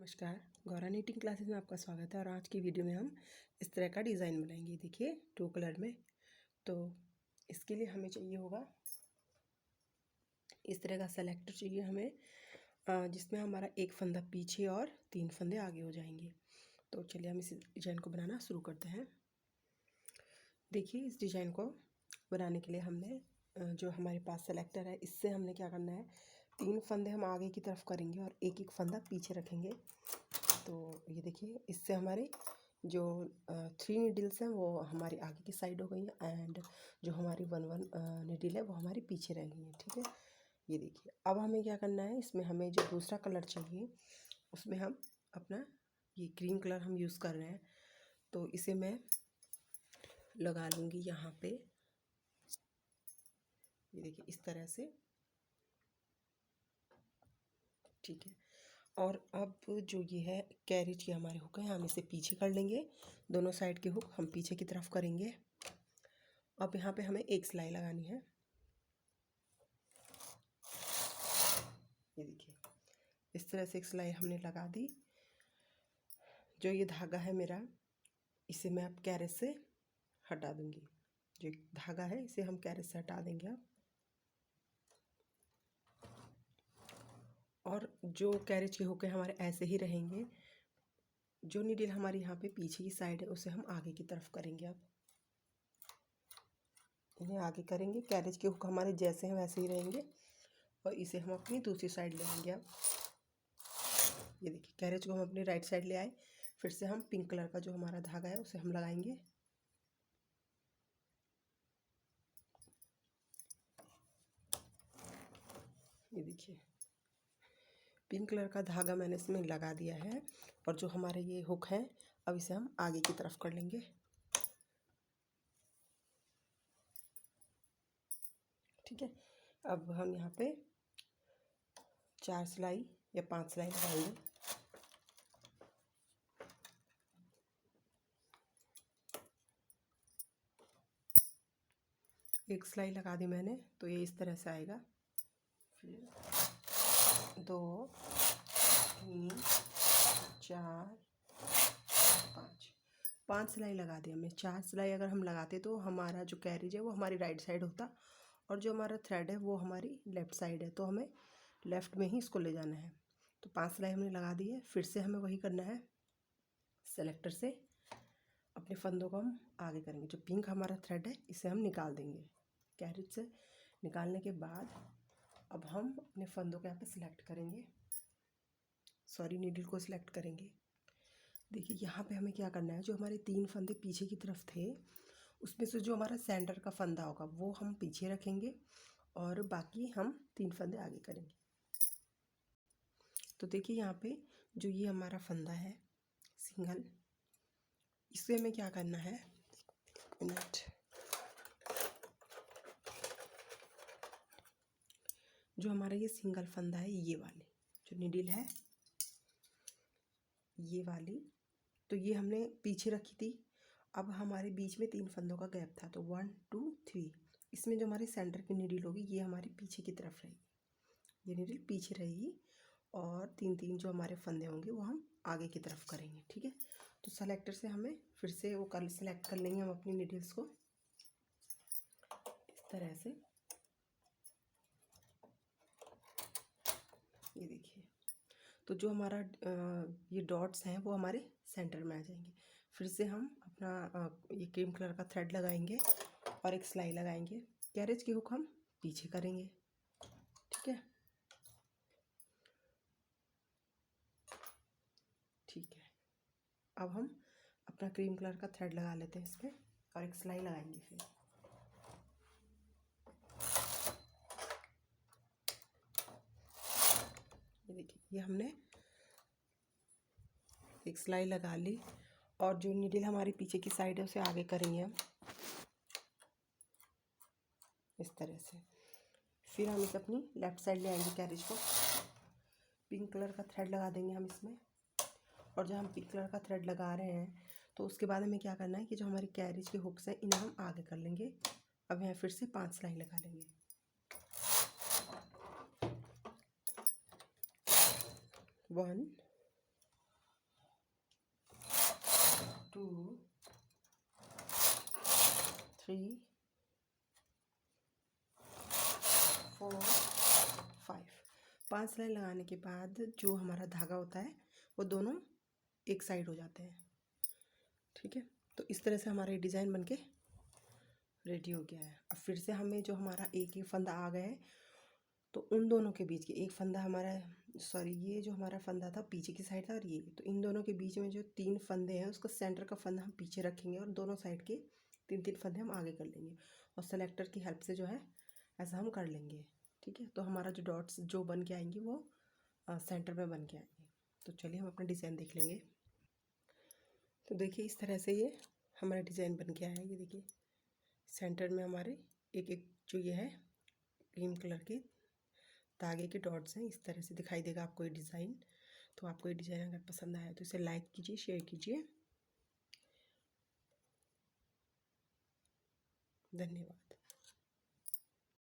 नमस्कार, Gaura knitting classes में आपका स्वागत है। और आज की वीडियो में हम इस तरह का डिज़ाइन बनाएंगे। देखिए 2 कलर में। तो इसके लिए हमें चाहिए होगा इस तरह का सेलेक्टर चाहिए हमें, जिसमें हमारा एक फंदा पीछे और 3 फंदे आगे हो जाएंगे। तो चलिए हम इस डिज़ाइन को बनाना शुरू करते हैं। देखिए इस डिज़ाइन को बनाने के लिए हमने जो हमारे पास सेलेक्टर है, इससे हमने क्या करना है, 3 फंदे हम आगे की तरफ करेंगे और एक एक फंदा पीछे रखेंगे। तो ये देखिए इससे हमारे जो 3 नीडल्स हैं वो हमारी आगे की साइड हो गई हैं एंड जो हमारी 1 नीडल है वो हमारी पीछे रह गई है। ठीक है, ये देखिए। अब हमें क्या करना है, इसमें हमें जो दूसरा कलर चाहिए उसमें हम अपना ये क्रीम कलर हम यूज़ कर रहे हैं। तो इसे मैं लगा लूँगी यहाँ पे, ये देखिए इस तरह से। ठीक है, और अब जो ये है कैरेज की हमारे हुक है, हम इसे पीछे कर लेंगे। दोनों साइड के हुक हम पीछे की तरफ करेंगे। अब यहाँ पे हमें एक सिलाई लगानी है। ये देखिए इस तरह से एक सिलाई हमने लगा दी। जो ये धागा है मेरा, इसे मैं अब कैरेज से हटा दूंगी। जो धागा है इसे हम कैरेज से हटा देंगे अब। और जो कैरेज के हुक है हमारे ऐसे ही रहेंगे। जो नीडल हमारी यहाँ पे पीछे की साइड है उसे हम आगे की तरफ करेंगे। अब इन्हें आगे करेंगे, कैरेज के हुक हमारे जैसे हैं वैसे ही रहेंगे और इसे हम अपनी दूसरी साइड ले लेंगे। अब ये देखिए कैरेज को हम अपनी राइट साइड ले आए। फिर से हम पिंक कलर का जो हमारा धागा है उसे हम लगाएंगे। ये देखिए पिंक कलर का धागा मैंने इसमें लगा दिया है। और जो हमारे ये हुक है अब इसे हम आगे की तरफ कर लेंगे। ठीक है, अब हम यहाँ पे 4 सिलाई या 5 सिलाई लगाएंगे। एक सिलाई लगा दी मैंने, तो ये इस तरह से आएगा। फिर 2 3 4 5 सिलाई लगा दी हमने। 4 सिलाई अगर हम लगाते तो हमारा जो कैरेज है वो हमारी राइट साइड होता और जो हमारा थ्रेड है वो हमारी लेफ़्ट साइड है। तो हमें लेफ़्ट में ही इसको ले जाना है। तो 5 सिलाई हमने लगा दी है। फिर से हमें वही करना है, सेलेक्टर से अपने फंदों को हम आगे करेंगे। जो पिंक हमारा थ्रेड है इसे हम निकाल देंगे कैरेज से। निकालने के बाद अब हम अपने फंदों को यहाँ पे सिलेक्ट करेंगे, सॉरी नीडल को सिलेक्ट करेंगे। देखिए यहाँ पे हमें क्या करना है, जो हमारे 3 फंदे पीछे की तरफ थे उसमें से जो हमारा सेंटर का फंदा होगा वो हम पीछे रखेंगे और बाकी हम 3 फंदे आगे करेंगे। तो देखिए यहाँ पे जो ये हमारा फंदा है सिंगल, इसे हमें क्या करना है, मिनट, जो हमारा ये सिंगल फंदा है ये वाली जो नीडल है ये वाली, तो ये हमने पीछे रखी थी। अब हमारे बीच में 3 फंदों का गैप था, तो 1 2 3, इसमें जो हमारी सेंटर की नीडल होगी ये हमारी पीछे की तरफ रहेगी, ये नीडल पीछे रहेगी और 3 जो हमारे फंदे होंगे वो हम आगे की तरफ करेंगे। ठीक है, तो सेलेक्टर से हमें फिर से वो कर सेलेक्ट कर लेंगे हम अपनी नीडल्स को इस तरह से। ये देखिए, तो जो हमारा ये डॉट्स हैं वो हमारे सेंटर में आ जाएंगे। फिर से हम अपना ये क्रीम कलर का थ्रेड लगाएंगे और एक सिलाई लगाएंगे। कैरेज की हुक हम पीछे करेंगे। ठीक है, ठीक है। अब हम अपना क्रीम कलर का थ्रेड लगा लेते हैं इसमें और एक सिलाई लगाएंगे। फिर ये देखिए ये हमने एक सिलाई लगा ली और जो नीडल हमारी पीछे की साइड है उसे आगे करेंगे हम इस तरह से। फिर हम इसे अपनी लेफ़्ट साइड ले आएंगे, कैरेज को पिंक कलर का थ्रेड लगा देंगे हम इसमें। और जब हम पिंक कलर का थ्रेड लगा रहे हैं तो उसके बाद हमें क्या करना है कि जो हमारी कैरेज के हुक्स हैं इन्हें हम आगे कर लेंगे। अब यहाँ फिर से 5 सिलाई लगा लेंगे। 1 3 4 5। 5 सिलाई लगाने के बाद जो हमारा धागा होता है वो दोनों एक साइड हो जाते हैं। ठीक है, तो इस तरह से हमारा ये डिज़ाइन बनके रेडी हो गया है। अब फिर से हमें जो हमारा एक फंदा आ गया है, तो उन दोनों के बीच के एक फंदा हमारा, सॉरी ये जो हमारा फंदा था पीछे की साइड था और ये, तो इन दोनों के बीच में जो 3 फंदे हैं उसका सेंटर का फंदा हम पीछे रखेंगे और दोनों साइड के 3-3 फंदे हम आगे कर लेंगे और सेलेक्टर की हेल्प से जो है ऐसा हम कर लेंगे। ठीक है, तो हमारा जो डॉट्स जो बन के आएंगी वो सेंटर में बन के आएंगे। तो चलिए हम अपना डिज़ाइन देख लेंगे। तो देखिए इस तरह से ये हमारा डिज़ाइन बन के आया है। ये देखिए सेंटर में हमारे एक एक जो ये है क्रीम कलर के धागे के डॉट्स हैं, इस तरह से दिखाई देगा आपको ये डिज़ाइन। तो आपको ये डिज़ाइन अगर पसंद आया तो इसे लाइक कीजिए, शेयर कीजिए। धन्यवाद।